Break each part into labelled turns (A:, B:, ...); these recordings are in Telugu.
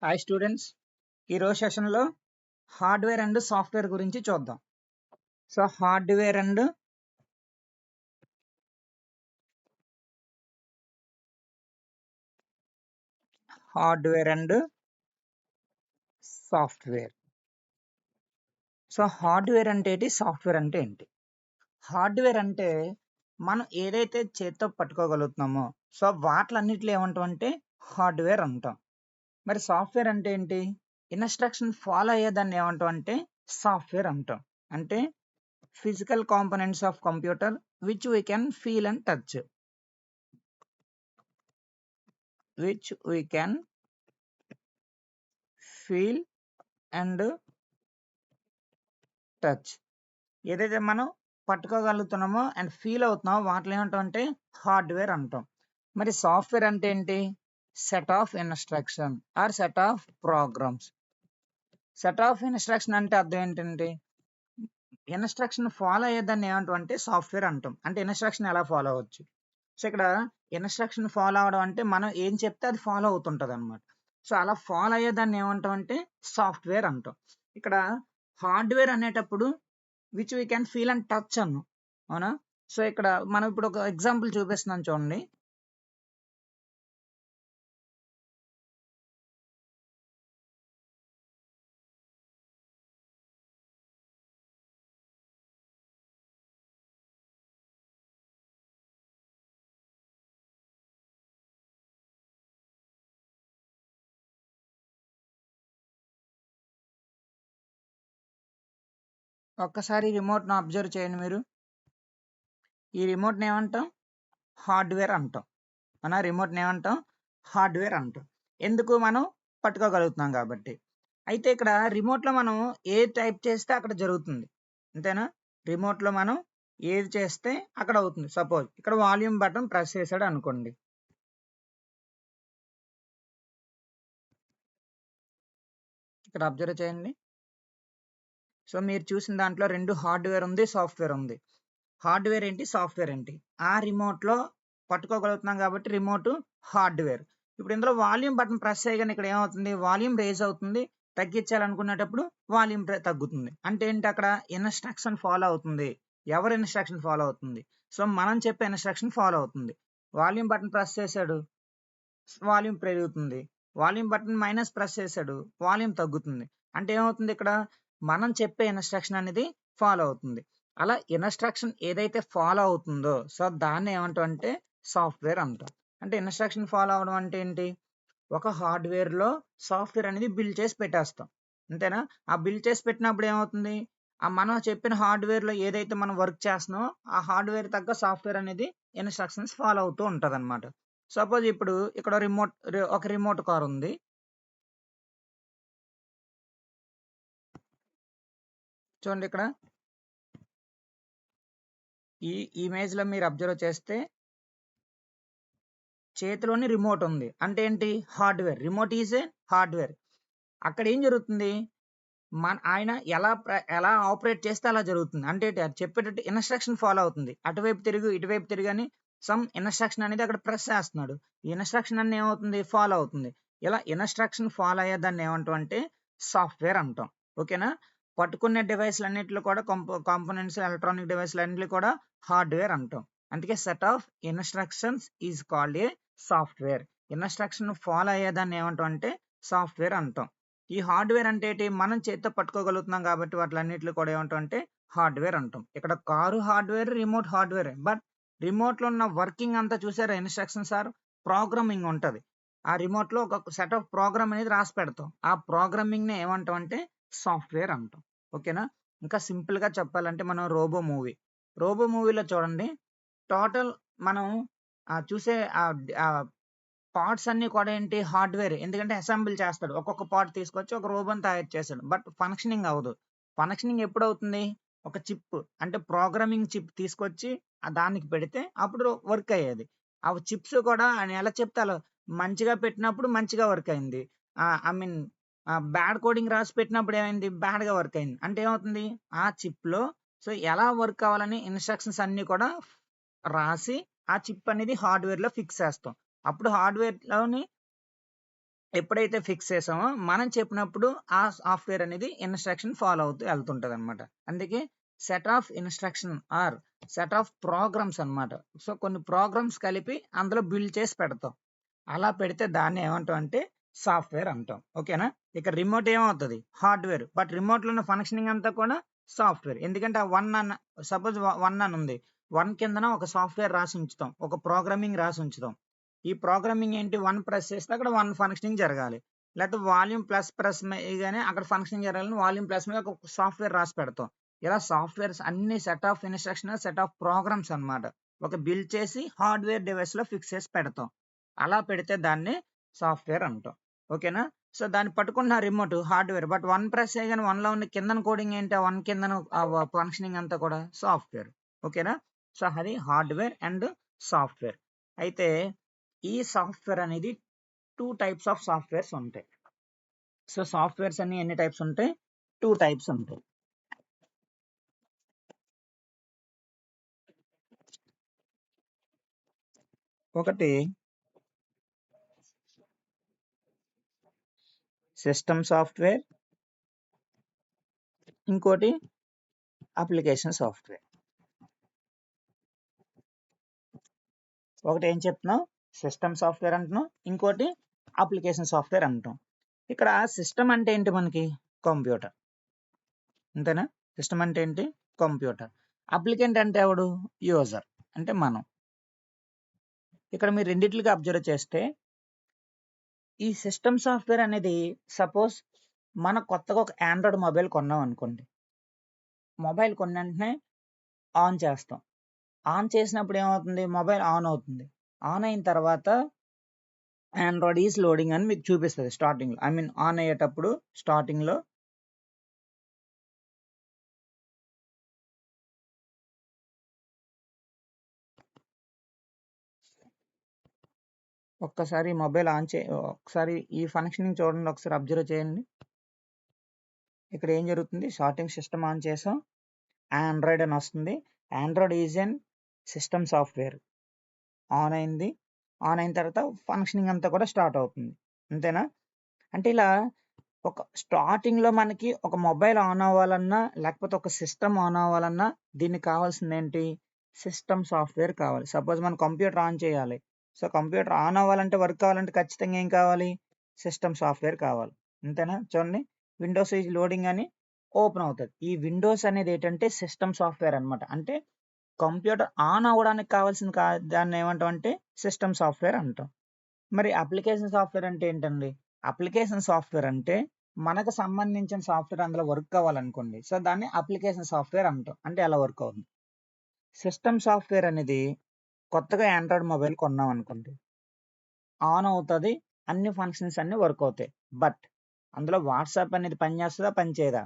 A: హాయ్ స్టూడెంట్స్, ఈరోజు సెషన్లో హార్డ్వేర్ అండ్ సాఫ్ట్వేర్ గురించి చూద్దాం. So hardware and software. So hardware అంటే ఏంటి, సాఫ్ట్వేర్ అంటే ఏంటి? హార్డ్వేర్ అంటే మనం ఏదైతే చేత్తో పట్టుకోగలుగుతున్నామో సో వాటిలన్నిటిలో ఏమంటాం అంటే హార్డ్వేర్ అంటాం. మరి సాఫ్ట్వేర్ అంటే ఏంటి? ఇన్స్ట్రక్షన్ ఫాలో అయ్యేదాన్ని ఏమంటాం అంటే సాఫ్ట్వేర్ అంటాం. అంటే physical components of computer which we can feel and touch. which we can feel and touch. ఏదైతే మనం పట్టుకోగలుగుతున్నామో అండ్ ఫీల్ అవుతున్నామో వాటిని ఏమంటాం అంటే హార్డ్వేర్ అంటాం. మరి సాఫ్ట్వేర్ అంటే ఏంటి? Set of instruction or set of programs. Set of instruction అంటే అర్థం ఏంటంటే ఇన్స్ట్రక్షన్ ఫాలో అయ్యేదాన్ని ఏమంటాం అంటే సాఫ్ట్వేర్ అంటాం. అంటే ఇన్స్ట్రక్షన్ ఎలా ఫాలో అవ్వచ్చు. సో ఇక్కడ ఇన్స్ట్రక్షన్ ఫాలో అవడం అంటే మనం ఏం చెప్తే అది ఫాలో అవుతుంటది అనమాట. సో అలా ఫాలో అయ్యేదాన్ని ఏమంటాం అంటే సాఫ్ట్వేర్ అంటాం. ఇక్కడ హార్డ్వేర్ అనేటప్పుడు which we can feel and touch అన్నాం, అవునా? సో ఇక్కడ మనం ఇప్పుడు ఒక ఎగ్జాంపుల్ చూపిస్తున్నాను చూడండి. ఒక్కసారి రిమోట్ను అబ్జర్వ్ చేయండి మీరు. ఈ రిమోట్ని ఏమంటాం? హార్డ్వేర్ అంటాం. మన రిమోట్ని ఏమంటాం? హార్డ్వేర్ అంటాం. ఎందుకు? మనం పట్టుకోగలుగుతున్నాం కాబట్టి. అయితే ఇక్కడ రిమోట్లో మనం ఏది టైప్ చేస్తే అక్కడ జరుగుతుంది, అంతేనా? రిమోట్లో మనం ఏది చేస్తే అక్కడ అవుతుంది. సపోజ్ ఇక్కడ వాల్యూమ్ బటన్ ప్రెస్ చేశాడు అనుకోండి. ఇక్కడ అబ్జర్వ్ చేయండి. సో మీరు చూసిన దాంట్లో రెండు హార్డ్వేర్ ఉంది, సాఫ్ట్వేర్ ఉంది. హార్డ్వేర్ ఏంటి, సాఫ్ట్వేర్ ఏంటి? ఆ రిమోట్లో పట్టుకోగలుగుతున్నాం కాబట్టి రిమోట్ హార్డ్వేర్. ఇప్పుడు ఇందులో వాల్యూమ్ బటన్ ప్రెస్ చేయగానే ఇక్కడ ఏమవుతుంది? వాల్యూమ్ రేజ్ అవుతుంది. తగ్గించాలనుకునేటప్పుడు వాల్యూమ్ తగ్గుతుంది. అంటే ఏంటి? అక్కడ ఇన్స్ట్రక్షన్ ఫాలో అవుతుంది. ఎవరు ఇన్స్ట్రక్షన్ ఫాలో అవుతుంది? సో మనం చెప్పే ఇన్స్ట్రక్షన్ ఫాలో అవుతుంది. వాల్యూమ్ బటన్ ప్రెస్ చేశాడు, వాల్యూమ్ పెరుగుతుంది. వాల్యూమ్ బటన్ మైనస్ ప్రెస్ చేశాడు, వాల్యూమ్ తగ్గుతుంది. అంటే ఏమవుతుంది? ఇక్కడ మనం చెప్పే ఇన్స్ట్రక్షన్ అనేది ఫాలో అవుతుంది. అలా ఇన్స్ట్రక్షన్ ఏదైతే ఫాలో అవుతుందో సో దాన్ని ఏమంటాం అంటే సాఫ్ట్వేర్ అంటాం. అంటే ఇన్స్ట్రక్షన్ ఫాలో అవడం అంటే ఏంటి? ఒక హార్డ్వేర్లో సాఫ్ట్వేర్ అనేది బిల్డ్ చేసి పెట్టేస్తాం, అంతేనా? ఆ బిల్డ్ చేసి పెట్టినప్పుడు ఏమవుతుంది? ఆ మనం చెప్పిన హార్డ్వేర్లో ఏదైతే మనం వర్క్ చేస్తున్నామో ఆ హార్డ్వేర్ తగ్గ సాఫ్ట్వేర్ అనేది ఇన్స్ట్రక్షన్స్ ఫాలో అవుతూ ఉంటుంది అనమాట. సపోజ్ ఇప్పుడు ఇక్కడ ఒక రిమోట్ కార్ ఉంది. చూడండి, ఇక్కడ ఈ ఇమేజ్ లో మీరు అబ్జర్వ్ చేస్తే చేతిలోని రిమోట్ ఉంది. అంటే ఏంటి? Hardware. Remote is a hardware. అక్కడ ఏం జరుగుతుంది? ఆయన ఎలా ఆపరేట్ చేస్తే అలా జరుగుతుంది. అంటే అది చెప్పేటట్టు ఇన్స్ట్రక్షన్ ఫాలో అవుతుంది. అటువైపు తిరుగు, ఇటువైపు తిరుగని సమ్ ఇన్స్ట్రక్షన్ అనేది అక్కడ ప్రెస్ చేస్తున్నాడు. ఈ ఇన్స్ట్రక్షన్ అన్ని ఏమవుతుంది? ఫాలో అవుతుంది. ఇలా ఇన్స్ట్రక్షన్ ఫాలో అయ్యేదాన్ని ఏమంటాం అంటే సాఫ్ట్వేర్ అంటాం. ఓకేనా? పట్టుకునే డివైస్లు అన్నింటిలో కూడా కాంపోనెంట్స్, ఎలక్ట్రానిక్ డివైస్లు అన్నింటిలో కూడా హార్డ్వేర్ అంటాం. అందుకే set of instructions is called a software. Instruction follow అయ్యేదాన్ని ఏమంటాం అంటే సాఫ్ట్వేర్ అంటాం. ఈ హార్డ్వేర్ అంటే ఏంటి? మనం చేతితో పట్టుకోగలుగుతున్నాం కాబట్టి వాటిలన్నిటిలో కూడా ఏమంటాం అంటే హార్డ్వేర్ అంటాం. ఇక్కడ car hardware, remote hardware. But remote లో ఉన్న వర్కింగ్ అంతా చూసారా? ఇన్స్ట్రక్షన్స్ ఆర్ ప్రోగ్రామింగ్ ఉంటది. ఆ రిమోట్ లో ఒక సెట్ ఆఫ్ ప్రోగ్రామ్ అనేది రాసి పెడతాం. ఆ ప్రోగ్రామింగ్ ని ఏమంటాం అంటే సాఫ్ట్వేర్ అంటాం. ఓకేనా? ఇంకా సింపుల్ గా చెప్పాలంటే మనం రోబో మూవీలో చూడండి, టోటల్ మనం చూసే పార్ట్స్ అన్ని కూడా ఏంటి? హార్డ్వేర్. ఎందుకంటే అసెంబుల్ చేస్తాడు, ఒక్కొక్క పార్ట్ తీసుకొచ్చి ఒక రోబోని తయారు చేస్తాడు. బట్ ఫంక్షనింగ్ అవ్వదు. ఫంక్షనింగ్ ఎప్పుడు అవుతుంది? ఒక చిప్ అంటే ప్రోగ్రామింగ్ చిప్ తీసుకొచ్చి దానికి పెడితే అప్పుడు వర్క్ అయ్యేది. ఆ చిప్స్ కూడా ఆయన ఎలా చెప్తే అలా మంచిగా పెట్టినప్పుడు మంచిగా వర్క్ అయింది. ఐ మీన్ బ్యాడ్ కోడింగ్ రాసి పెట్టినప్పుడు ఏమైంది? బ్యాడ్ గా వర్క్ అయింది. అంటే ఏమవుతుంది? ఆ చిప్ లో సో ఎలా వర్క్ అవ్వాలని ఇన్స్ట్రక్షన్స్ అన్ని కూడా రాసి ఆ చిప్ అనేది హార్డ్వేర్ లో ఫిక్స్ చేస్తాం. అప్పుడు హార్డ్వేర్ లోని ఎప్పుడైతే ఫిక్స్ చేసామో మనం చెప్పినప్పుడు ఆ సాఫ్ట్వేర్ అనేది ఇన్స్ట్రక్షన్ ఫాలో అవుతూ వెళ్తుంటది అనమాట. అందుకే set of instruction or set of programs అన్నమాట. సో కొన్ని ప్రోగ్రామ్స్ కలిపి అందులో బిల్డ్ చేసి పెడతాం. అలా పెడితే దాన్ని ఏమంటాం అంటే సాఫ్ట్వేర్ అంటాం. ఓకేనా? ఇక రిమోట్ ఏమవుతుంది? హార్డ్వేర్. బట్ రిమోట్ లో ఉన్న ఫంక్షనింగ్ అంతా కూడా సాఫ్ట్వేర్. ఎందుకంటే ఆ వన్ అన్న సపోజ్ వన్ అని ఉంది. వన్ కిందన ఒక సాఫ్ట్వేర్ రాసి ఉంచుతాం, ఒక ప్రోగ్రామింగ్ రాసి ఉంచుతాం. ఈ ప్రోగ్రామింగ్ ఏంటి? వన్ ప్రెస్ చేస్తే అక్కడ వన్ ఫంక్షనింగ్ జరగాలి. లేకపోతే వాల్యూమ్ ప్రెస్ గానే అక్కడ ఫంక్షనింగ్ జరగాలని వాల్యూమ్ ప్లస్ మీద ఒక సాఫ్ట్వేర్ రాసి పెడతాం. ఇలా సాఫ్ట్వేర్స్ అన్ని set of instruction, set of programs అన్నమాట. ఒక బిల్డ్ చేసి హార్డ్వేర్ డివైస్ లో ఫిక్స్ చేసి పెడతాం. అలా పెడితే దాన్ని సాఫ్ట్వేర్ అంటాం. ఓకేనా? సో దాన్ని పట్టుకున్న remote hardware. But one press చేయగానే వన్ లో ఉన్న కిందన కోడింగ్ ఏంటి? ఆ వన్ కిందన ఫంక్షనింగ్ అంతా కూడా సాఫ్ట్వేర్. ఓకేనా? సో అది హార్డ్వేర్ అండ్ సాఫ్ట్వేర్. అయితే ఈ సాఫ్ట్వేర్ అనేది 2 టైప్స్ ఆఫ్ సాఫ్ట్వేర్స్ ఉంటాయి. సో సాఫ్ట్వేర్స్ అన్ని ఎన్ని టైప్స్ ఉంటాయి? 2 టైప్స్ ఉంటాయి. ఒకటి సిస్టమ్ సాఫ్ట్వేర్, ఇంకోటి అప్లికేషన్ సాఫ్ట్వేర్. ఒకటి ఏం చెప్తున్నాం? సిస్టమ్ సాఫ్ట్వేర్ అంటున్నాం, ఇంకోటి అప్లికేషన్ సాఫ్ట్వేర్ అంటాం. ఇక్కడ సిస్టమ్ అంటే ఏంటి? మనకి కంప్యూటర్. అంతేనా? సిస్టమ్ అంటే ఏంటి? కంప్యూటర్. అప్లికెంట్ అంటే ఎవడు? యూజర్ అంటే మనం. ఇక్కడ మీరు రెండిట్లకి అబ్జర్వ్ చేస్తే ఈ సిస్టమ్ సాఫ్ట్వేర్ అనేది సపోజ్ మన కొత్తగా ఒక ఆండ్రాయిడ్ మొబైల్ కొన్నాం అనుకోండి. మొబైల్ కొన్న వెంటనే ఆన్ చేస్తాం. ఆన్ చేసినప్పుడు ఏమవుతుంది? మొబైల్ ఆన్ అవుతుంది. ఆన్ అయిన తర్వాత ఆండ్రాయిడ్ ఈజ్ లోడింగ్ అని మీకు చూపిస్తుంది స్టార్టింగ్ లో. ఐ మీన్ ఆన్ అయ్యేటప్పుడు స్టార్టింగ్ లో ఒక్కసారి మొబైల్ ఆన్ చే ఒకసారి ఈ ఫంక్షనింగ్ చూడండి, ఒకసారి అబ్జర్వ్ చేయండి. ఇక్కడ ఏం జరుగుతుంది? స్టార్టింగ్ సిస్టమ్ ఆన్ చేసాం, ఆండ్రాయిడ్ అని వస్తుంది. Android is an system software. On అయింది. ఆన్ అయిన తర్వాత ఫంక్షనింగ్ అంతా కూడా స్టార్ట్ అవుతుంది. అంతేనా? అంటే ఇలా ఒక స్టార్టింగ్ లో మనకి ఒక మొబైల్ ఆన్ అవ్వాలన్నా, లేకపోతే ఒక సిస్టమ్ ఆన్ అవ్వాలన్నా దీనికి కావాల్సింది ఏంటి? సిస్టమ్ సాఫ్ట్వేర్ కావాలి. సపోజ్ మన కంప్యూటర్ ఆన్ చేయాలి. సో కంప్యూటర్ ఆన్ అవ్వాలంటే, వర్క్ కావాలంటే ఖచ్చితంగా ఏం కావాలి? సిస్టమ్ సాఫ్ట్వేర్ కావాలి. అంతేనా? చూడండి, విండోస్ ఈజ్ లోడింగ్ అని ఓపెన్ అవుతుంది. ఈ విండోస్ అనేది ఏంటంటే సిస్టమ్ సాఫ్ట్వేర్ అన్నమాట. అంటే కంప్యూటర్ ఆన్ అవ్వడానికి కావాల్సిన దాన్ని ఏమంటాం అంటే సిస్టమ్ సాఫ్ట్వేర్ అంటాం. మరి అప్లికేషన్ సాఫ్ట్వేర్ అంటే ఏంటండి? అప్లికేషన్ సాఫ్ట్వేర్ అంటే మనకు సంబంధించిన సాఫ్ట్వేర్ అందులో వర్క్ అవ్వాలనుకోండి. సో దాన్ని అప్లికేషన్ సాఫ్ట్వేర్ అంటాం. అంటే ఎలా వర్క్ అవుతుంది? సిస్టమ్ సాఫ్ట్వేర్ అనేది కొత్తగా ఆండ్రాయిడ్ మొబైల్ కొన్నాం అనుకోండి, ఆన్ అవుతుంది, అన్ని ఫంక్షన్స్ అన్ని వర్క్ అవుతాయి. బట్ అందులో వాట్సాప్ అనేది పనిచేస్తుందా? పనిచేయదా?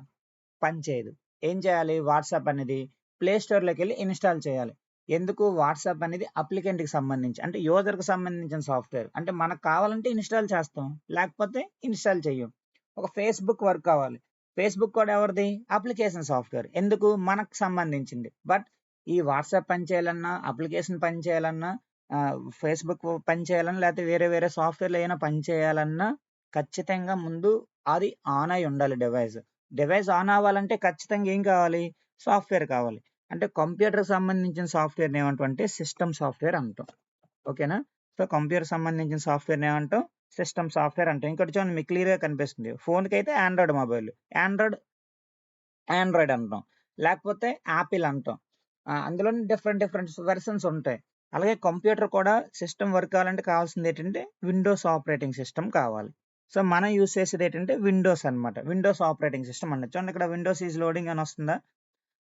A: పనిచేయదు. ఏం చేయాలి? వాట్సాప్ అనేది ప్లే స్టోర్లోకి వెళ్ళి ఇన్స్టాల్ చేయాలి. ఎందుకు? వాట్సాప్ అనేది అప్లికెంట్కి సంబంధించి, అంటే యూజర్కి సంబంధించిన సాఫ్ట్వేర్. అంటే మనకు కావాలంటే ఇన్స్టాల్ చేస్తాం, లేకపోతే ఇన్స్టాల్ చెయ్యం. ఒక ఫేస్బుక్ వర్క్ కావాలి. ఫేస్బుక్ కూడా ఎవరిది? Application software. ఎందుకు? మనకు సంబంధించింది. బట్ ఈ వాట్సాప్ పని చేయాలన్నా, అప్లికేషన్ పని చేయాలన్నా, ఫేస్బుక్ పని చేయాలన్నా, లేకపోతే వేరే వేరే సాఫ్ట్వేర్లు ఏమైనా పని చేయాలన్నా ఖచ్చితంగా ముందు అది ఆన్ అయి ఉండాలి డివైస్. డివైస్ ఆన్ అవ్వాలంటే ఖచ్చితంగా ఏం కావాలి? సాఫ్ట్వేర్ కావాలి. అంటే కంప్యూటర్ సంబంధించిన సాఫ్ట్వేర్ ఏమంటాం అంటే సిస్టమ్ సాఫ్ట్వేర్ అంటాం. ఓకేనా? సో కంప్యూటర్ సంబంధించిన సాఫ్ట్వేర్ ఏమంటాం? సిస్టమ్ సాఫ్ట్వేర్ అంటాం. ఇంకోటి చూడండి, మీకు క్లియర్ గా కనిపిస్తుంది. ఫోన్ కి అయితే ఆండ్రాయిడ్ మొబైల్, ఆండ్రాయిడ్ ఆండ్రాయిడ్ అంటాం, లేకపోతే యాపిల్ అంటాం. అందులో డిఫరెంట్ డిఫరెంట్ వెర్షన్స్ ఉంటాయి. అలాగే కంప్యూటర్ కూడా సిస్టమ్ వర్క్ కావాలంటే కావాల్సింది ఏంటంటే విండోస్ ఆపరేటింగ్ సిస్టమ్ కావాలి. సో మనం యూస్ చేసేది ఏంటంటే విండోస్ అన్నమాట. విండోస్ ఆపరేటింగ్ సిస్టమ్ అన్నది. చూడండి, ఇక్కడ విండోస్ ఈజ్ లోడింగ్ అని వస్తుందా?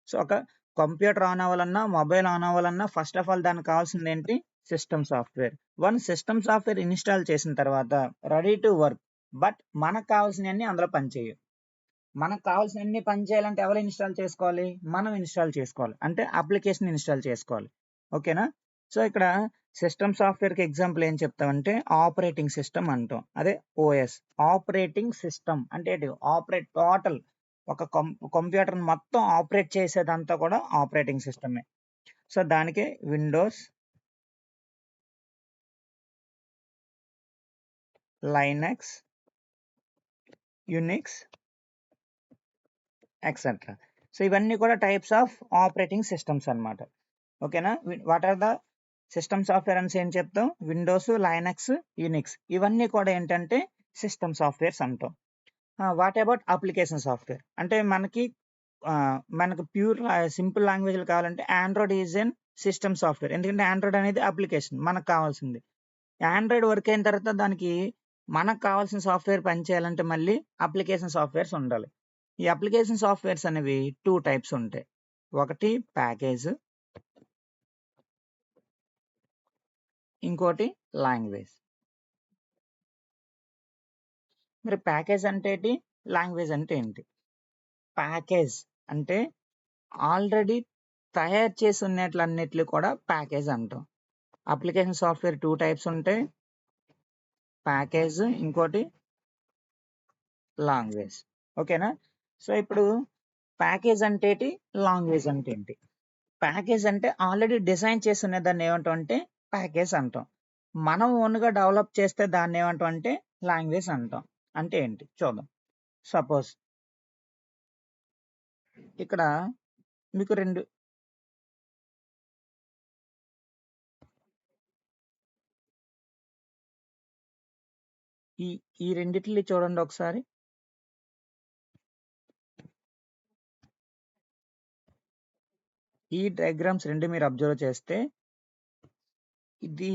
A: సో ఒక కంప్యూటర్ ఆన్ అవ్వాలన్నా, మొబైల్ ఆన్ అవ్వాలన్నా ఫస్ట్ ఆఫ్ ఆల్ దానికి కావాల్సింది ఏంటి? System software. One system software install చేసిన తర్వాత రెడీ టు వర్క్. బట్ మనకు కావాల్సినవన్నీ అందులో పనిచేయవు. మనకు కావాల్సినవన్నీ పని చేయాలంటే ఎవరు ఇన్స్టాల్ చేసుకోవాలి? మనం ఇన్స్టాల్ చేసుకోవాలి. అంటే అప్లికేషన్ ఇన్స్టాల్ చేసుకోవాలి. ఓకేనా? సో ఇక్కడ సిస్టమ్ సాఫ్ట్వేర్ కి ఎగ్జాంపుల్ ఏం చెప్తామంటే ఆపరేటింగ్ సిస్టమ్ అంటాం. అదే ఓఎస్. ఆపరేటింగ్ సిస్టమ్ అంటే ఏంటి? ఆపరేట్ టోటల్ ఒక కంప్యూటర్ మొత్తం ఆపరేట్ చేసేదంతా కూడా ఆపరేటింగ్ సిస్టమే. సో దానికి Windows, Linux, Unix etcetera. So ఇవన్నీ కూడా టైప్స్ ఆఫ్ ఆపరేటింగ్ సిస్టమ్స్ అన్నమాట. ఓకేనా? What are the system software అని ఏం చెప్తాం? విండోస్, లైనక్స్, యునిక్స్ ఇవన్నీ కూడా ఏంటంటే సిస్టమ్ సాఫ్ట్వేర్స్ అంటాం. వాట్ అబౌట్ అప్లికేషన్ సాఫ్ట్వేర్ అంటే మనకు ప్యూర్ సింపుల్ లాంగ్వేజ్లు కావాలంటే Android is an system software. ఎందుకంటే ఆండ్రాయిడ్ అనేది అప్లికేషన్ మనకు కావాల్సింది. ఆండ్రాయిడ్ వర్క్ అయిన తర్వాత దానికి మనకు కావాల్సిన సాఫ్ట్వేర్ పనిచేయాలంటే మళ్ళీ అప్లికేషన్ సాఫ్ట్వేర్స్ ఉండాలి. ఈ అప్లికేషన్ సాఫ్ట్వేర్స్ అనేవి 2 టైప్స్ ఉంటాయి. ఒకటి ప్యాకేజ్, ఇంకోటి లాంగ్వేజ్. మరి ప్యాకేజ్ అంటే ఏంటి? లాంగ్వేజ్ అంటే ఏంటి? ప్యాకేజ్ అంటే ఆల్రెడీ తయారు చేసి ఉన్నట్లన్నిట్లు కూడా ప్యాకేజ్ అంటాం. అప్లికేషన్ సాఫ్ట్వేర్ 2 టైప్స్ ఉంటాయి. ప్యాకేజ్, ఇంకోటి లాంగ్వేజ్. ఓకేనా? సో ఇప్పుడు ప్యాకేజ్ అంటే ఏంటి? లాంగ్వేజ్ అంటే ఏంటి? ప్యాకేజ్ అంటే ఆల్రెడీ డిజైన్ చేసి ఉన్న దాన్ని ఏమంటాం అంటే ప్యాకేజ్ అంటాం. మనం ఓన్గా డెవలప్ చేస్తే దాన్ని ఏమంటాం అంటే లాంగ్వేజ్ అంటాం. అంటే ఏంటి చూద్దాం. సపోజ్ ఇక్కడ మీకు ఈ రెండిటిని చూడండి ఒకసారి. ఈ డయాగ్రామ్స్ రెండు మీరు అబ్జర్వ్ చేస్తే ఇది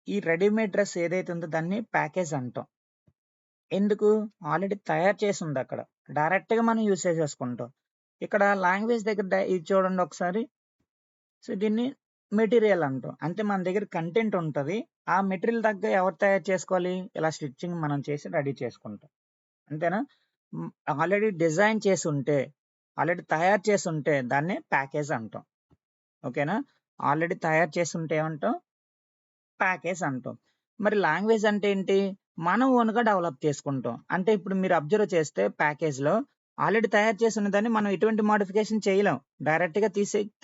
A: ఈ రెడీమేడ్ డ్రెస్ ఏదైతే ఉందో దాన్ని ప్యాకేజ్ అంటాం. ఎందుకు? ఆల్రెడీ తయారు చేసి ఉంది అక్కడ. డైరెక్ట్‌గా మనం యూజ్ చేసేసుకుంటాం. ఇక్కడ లాంగ్వేజ్ దగ్గర ఇది చూడండి ఒకసారి. సో దీన్ని మెటీరియల్ అంటాం. అంటే మన దగ్గర కంటెంట్ ఉంటది. ఆ మెటీరియల్ దగ్గర ఎవరు తయారు చేసుకోవాలి? ఇలా స్టిచ్చింగ్ మనం చేసి రెడీ చేసుకుంటాం. అంతేనా? ఆల్రెడీ డిజైన్ చేసి ఉంటే, ఆల్రెడీ తయారు చేసి ఉంటే దాన్నే ప్యాకేజ్ అంటాం. ఓకేనా? ఆల్రెడీ తయారు చేసి ఉంటే ఏమంటాం? ప్యాకేజ్ అంటాం. మరి లాంగ్వేజ్ అంటే ఏంటి? మనం ఓన్‌గా డెవలప్ చేసుకుంటాం. అంటే ఇప్పుడు మీరు అబ్జర్వ్ చేస్తే ప్యాకేజ్‌లో ఆల్రెడీ తయారు చేసి ఉన్నదాన్ని మనం ఎటువంటి మోడిఫికేషన్ చేయలేం. డైరెక్ట్‌గా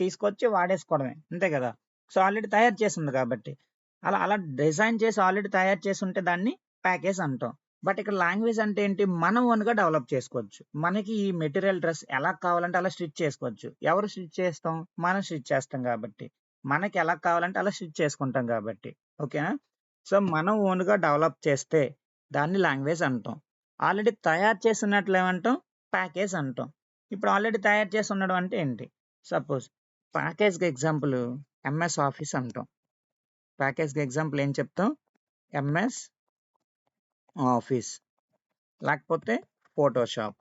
A: తీసుకొచ్చి వాడేసుకోవడమే. అంతే కదా! సో, ఆల్రెడీ తయారు చేసి ఉంది కాబట్టి. అలా డిజైన్ చేసి ఆల్రెడీ తయారు చేసి ఉంటే దాన్ని ప్యాకేజ్ అంటాం. బట్ ఇక్కడ లాంగ్వేజ్ అంటే ఏంటి? మనం ఓన్‌గా డెవలప్ చేసుకోవచ్చు. మనకి ఈ మెటీరియల్ డ్రెస్ ఎలా కావాలంటే అలా స్టిచ్ చేసుకోవచ్చు. ఎవరు స్టిచ్ చేస్తాం? మనం స్టిచ్ చేస్తాం కాబట్టి. మనకి ఎలా కావాలంటే అలా స్టిచ్ చేసుకుంటాం కాబట్టి. ఓకేనా? సో, మనం ఓన్‌గా డెవలప్ చేస్తే దాన్ని లాంగ్వేజ్ అంటాం. ఆల్రెడీ తయారు చేసి ఉన్నట్లు ఏమంటాం? ప్యాకేజ్ అంటాం. ఇప్పుడు ఆల్రెడీ తయారు చేసి ఉండడం అంటే ఏంటి? సపోజ్ ప్యాకేజ్‌కి ఎగ్జాంపుల్ ఎంఎస్ ఆఫీస్ అంటాం. ప్యాకేజ్‌కి ఎగ్జాంపుల్ ఏం చెప్తాం? ఎంఎస్ ఆఫీస్ లేకపోతే ఫోటోషాప్.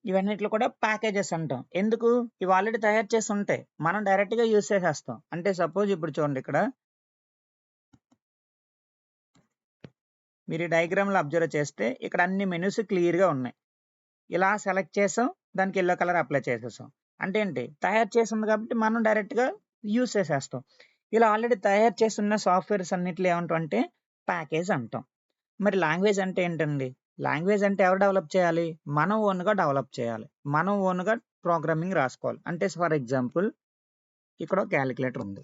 A: ఇవన్నిట్లో కూడా ప్యాకేజెస్ అంటాం. ఎందుకు? ఇవి ఆల్రెడీ తయారు చేసి ఉంటాయి. మనం డైరెక్ట్‌గా యూజ్ చేసేస్తాం. అంటే సపోజ్ ఇప్పుడు చూడండి ఇక్కడ మీరు ఈ డయాగ్రామ్‌లో అబ్జర్వ్ చేస్తే ఇక్కడ అన్ని మెనూస్ క్లియర్‌గా ఉన్నాయి. ఇలా సెలెక్ట్ చేసాం. దానికి యెల్లో కలర్ అప్లై చేసేసాం. అంటే ఏంటి? తయారు చేసి ఉంది కాబట్టి మనం డైరెక్ట్‌గా యూజ్ చేసేస్తాం. ఇలా ఆల్రెడీ తయారు చేసి ఉన్న సాఫ్ట్‌వేర్స్ అన్నిటిని ఏమంటాం అంటే ప్యాకేజ్ అంటాం. మరి లాంగ్వేజ్ అంటే ఏంటండి? లాంగ్వేజ్ అంటే ఎవరు డెవలప్ చేయాలి? మనం ఓన్‌గా డెవలప్ చేయాలి. మనం ఓన్‌గా ప్రోగ్రామింగ్ రాసుకోవాలి. అంటే ఫర్ ఎగ్జాంపుల్ ఇక్కడ ఒక కాలిక్యులేటర్ ఉంది.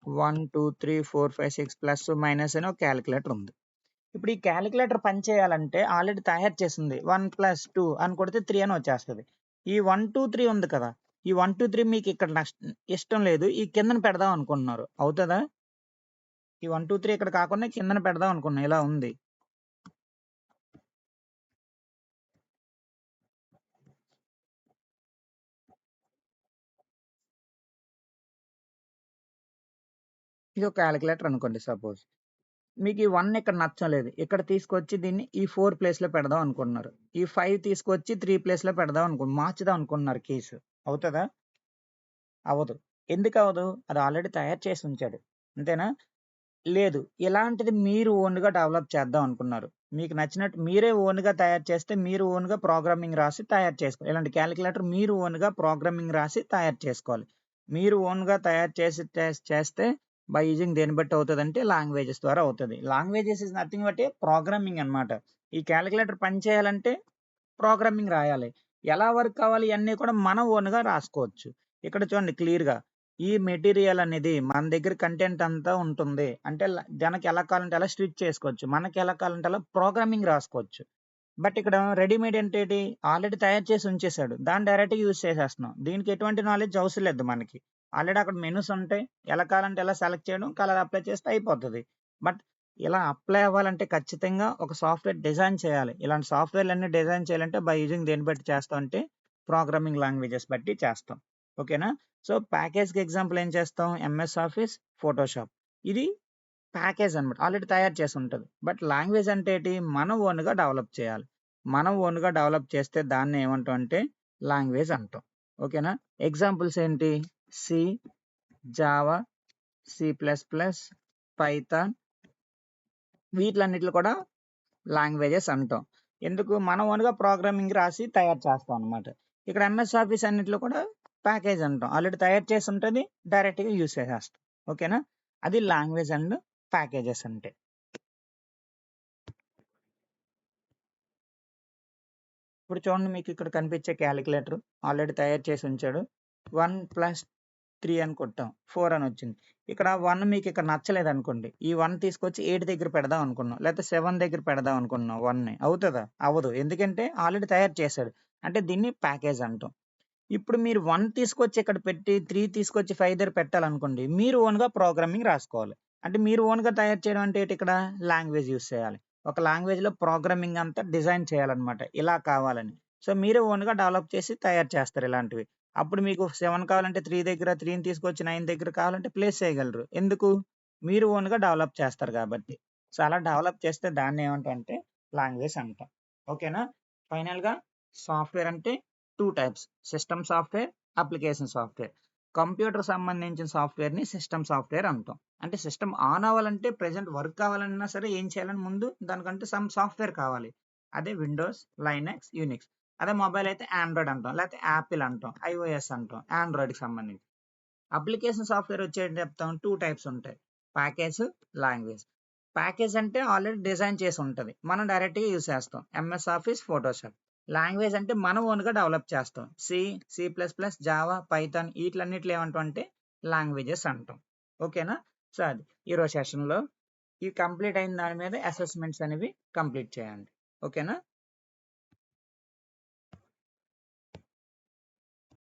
A: 1, 2, 3, 4, 5, 6 ప్లస్, మైనస్ అని ఒక కాలిక్యులేటర్ ఉంది. ఇప్పుడు ఈ కాలిక్యులేటర్ పనిచేయాలంటే ఆల్రెడీ తయారు చేసింది. 1 + 2 అని కొడితే 3 అని వచ్చేస్తది. ఈ 1, 2, 3 ఉంది కదా! ఈ 1, 2, 3 మీకు ఇక్కడ ఇష్టం లేదు. ఈ కిందన పెడదాం అనుకుంటున్నారు. అవుతదా? ఈ 1, 2, 3 ఇక్కడ కాకుండా కిందన పెడదాం అనుకున్నా. ఇలా ఉంది. ఇది ఒక కాలిక్యులేటర్ అనుకోండి సపోజ్. మీకు ఈ 1 ఇక్కడ నచ్చలేదు. ఇక్కడ తీసుకొచ్చి దీన్ని ఈ 4 ప్లేస్‌లో పెడదాం అనుకుంటున్నారు. ఈ 5 తీసుకొచ్చి 3 ప్లేస్‌లో పెడదాం మార్చుదాం అనుకుంటున్నారు కీస్. అవుతదా? అవ్వదు. ఎందుకవ్వదు? అది ఆల్రెడీ తయారు చేసి ఉంచాడు. అంతేనా? లేదు. ఇలాంటిది మీరు ఓన్‌గా డెవలప్ చేద్దాం అనుకున్నారు. మీకు నచ్చినట్టు మీరే ఓన్‌గా తయారు చేస్తే మీరు ఓన్‌గా ప్రోగ్రామింగ్ రాసి తయారు చేసుకోవాలి. ఇలాంటి కాలిక్యులేటర్ మీరు ఓన్‌గా ప్రోగ్రామింగ్ రాసి తయారు చేసుకోవాలి. మీరు ఓన్‌గా తయారు చేసి చేస్తే బై యూజింగ్ దేన్ని బట్టి అవుతదంటే లాంగ్వేజెస్ ద్వారా అవుతది. Languages is nothing but A programming అన్నమాట. ఈ కాలిక్యులేటర్ పని చేయాలంటే ప్రోగ్రామింగ్ రాయాలి. ఎలా వర్క్ అవ్వాలి ఇయన్నీ కూడా మనం ఓన్‌గా రాసుకోవచ్చు. ఇక్కడ చూడండి క్లియర్‌గా ఈ మెటీరియల్ అనేది మన దగ్గర కంటెంట్ అంతా ఉంటుంది. అంటే జనకి ఎలా కావాలంటే అలా స్టిచ్ చేసుకోవచ్చు. మనకి ఎలా కావాలంటే అలా ప్రోగ్రామింగ్ రాసుకోవచ్చు. బట్ ఇక్కడ రెడీమేడ్ అంటే ఏంటి? ఆల్రెడీ తయారు చేసి ఉంచేసాడు. దాన్ని డైరెక్ట్‌గా యూజ్ చేసేస్తున్నాం. దీనికి ఎటువంటి నాలెడ్జ్ అవసరం లేదు మనకి. ఆల్రెడీ అక్కడ మెనూస్ ఉంటాయి. ఎలా కావాలంటే అలా సెలెక్ట్ చేయడం, కలర్ అప్లై చేస్తే అయిపోతది. బట్ ఇలా అప్లై అవ్వాలంటే ఖచ్చితంగా ఒక సాఫ్ట్‌వేర్ డిజైన్ చేయాలి. ఇలాంటి సాఫ్ట్‌వేర్‌లన్నీ డిజైన్ చేయాలంటే బై యూజింగ్ దేన్ని బట్టి చేస్తాం అంటే ప్రోగ్రామింగ్ లాంగ్వేజెస్ బట్టి చేస్తాం. ఓకేనా? సో, ప్యాకేజ్‌కి ఎగ్జాంపుల్ ఏం చేస్తాం? MS office, Photoshop. ఇది ప్యాకేజ్ అన్నమాట. ఆల్రెడీ తయారు చేసి ఉంటది. బట్ లాంగ్వేజ్ అంటే ఏంటి? మనం ఓన్‌గా డెవలప్ చేయాలి. మనం ఓన్‌గా డెవలప్ చేస్తే దాన్ని ఏమంటాం అంటే లాంగ్వేజ్ అంటాం. ఓకేనా? ఎగ్జాంపుల్స్ ఏంటి? C, Java, C plus plus, Python వీటిలన్నిటిని కూడా లాంగ్వేజెస్ అంటాం. ఎందుకు? మనం ఓన్‌గా ప్రోగ్రామింగ్ రాసి తయారు చేస్తాం అన్నమాట. ఇక్కడ ఎంఎస్ ఆఫీస్ అన్నిటిలో కూడా ప్యాకేజ్ అంటాం. ఆల్రెడీ తయారు చేసి ఉంటది. డైరెక్ట్‌గా యూజ్ చేసేస్తాం. ఓకేనా? అది లాంగ్వేజ్ అండ్ ప్యాకేజెస్ అంటే. ఇప్పుడు చూడండి మీకు ఇక్కడ కనిపించే క్యాలిక్యులేటర్ ఆల్రెడీ తయారు చేసి ఉంచాడు. 1 + 3 అని కొట్టాం. 4 అని వచ్చింది. ఇక్కడ 1 మీకు ఇక్కడ నచ్చలేదు అనుకోండి. ఈ 1 తీసుకొచ్చి 8 దగ్గర పెడదాం అనుకున్నాం. లేకపోతే 7 దగ్గర పెడదాం అనుకున్నాం 1ని. అవుతదా? అవ్వదు. ఎందుకంటే ఆల్రెడీ తయారు చేశాడు. అంటే దీన్ని ప్యాకేజ్ అంటాం. ఇప్పుడు మీరు 1 తీసుకొచ్చి ఇక్కడ పెట్టి 3 తీసుకొచ్చి 5 దగ్గర పెట్టాలనుకోండి. మీరు ఓన్‌గా ప్రోగ్రామింగ్ రాసుకోవాలి. అంటే మీరు ఓన్‌గా తయారు చేయడం అంటే ఏంటి ఇక్కడ? లాంగ్వేజ్ యూజ్ చేయాలి. ఒక లాంగ్వేజ్‌లో ప్రోగ్రామింగ్ అంతా డిజైన్ చేయాలన్నమాట. ఇలా కావాలని. సో, మీరే ఓన్‌గా డెవలప్ చేసి తయారు చేస్తారు ఇలాంటివి. అప్పుడు మీకు 7 కావాలంటే 3 దగ్గర, 3ని తీసుకొచ్చి 9 దగ్గర కావాలంటే ప్లేస్ చేయగలరు. ఎందుకు? మీరు ఓన్‌గా డెవలప్ చేస్తారు కాబట్టి. సో, అలా డెవలప్ చేస్తే దాన్ని ఏమంటామంటే లాంగ్వేజ్ అంటాం. ఓకేనా? ఫైనల్‌గా సాఫ్ట్‌వేర్ అంటే 2 types. System software, application software. Computer సంబంధించిన సాఫ్ట్‌వేర్‌ని సిస్టమ్ సాఫ్ట్‌వేర్ అంటాం. అంటే సిస్టమ్ ఆన్ అవ్వాలంటే ప్రెజెంట్ వర్క్ కావాలన్నా సరే ఏం చేయాలని ముందు దానికంటూ సమ్ సాఫ్ట్‌వేర్ కావాలి. అదే విండోస్, లైనక్స్, యూనిక్స్. అదే మొబైల్ అయితే ఆండ్రాయిడ్ అంటాం. లేకపోతే యాపిల్ అంటాం. ఐఓఎస్ అంటాం. ఆండ్రాయిడ్‌కి సంబంధించి. అప్లికేషన్ సాఫ్ట్‌వేర్ వచ్చేటి చెప్తాం 2 టైప్స్ ఉంటాయి. Package, language. ప్యాకేజ్ అంటే ఆల్రెడీ డిజైన్ చేసి ఉంటది. మనం డైరెక్ట్‌గా యూజ్ చేస్తాం. MS office, Photoshop. లాంగ్వేజ్ అంటే మనం ఓన్‌గా డెవలప్ చేస్తాం. C, C plus plus, Java, Python ఈట్లన్నిటిని ఏమంటాం అంటే లాంగ్వేజెస్ అంటాం. ఓకేనా? సో, అది ఈరోజు సెషన్‌లో ఈ కంప్లీట్ అయిన దాని మీద అసెస్మెంట్స్ అనేవి కంప్లీట్ చేయండి. ఓకేనా?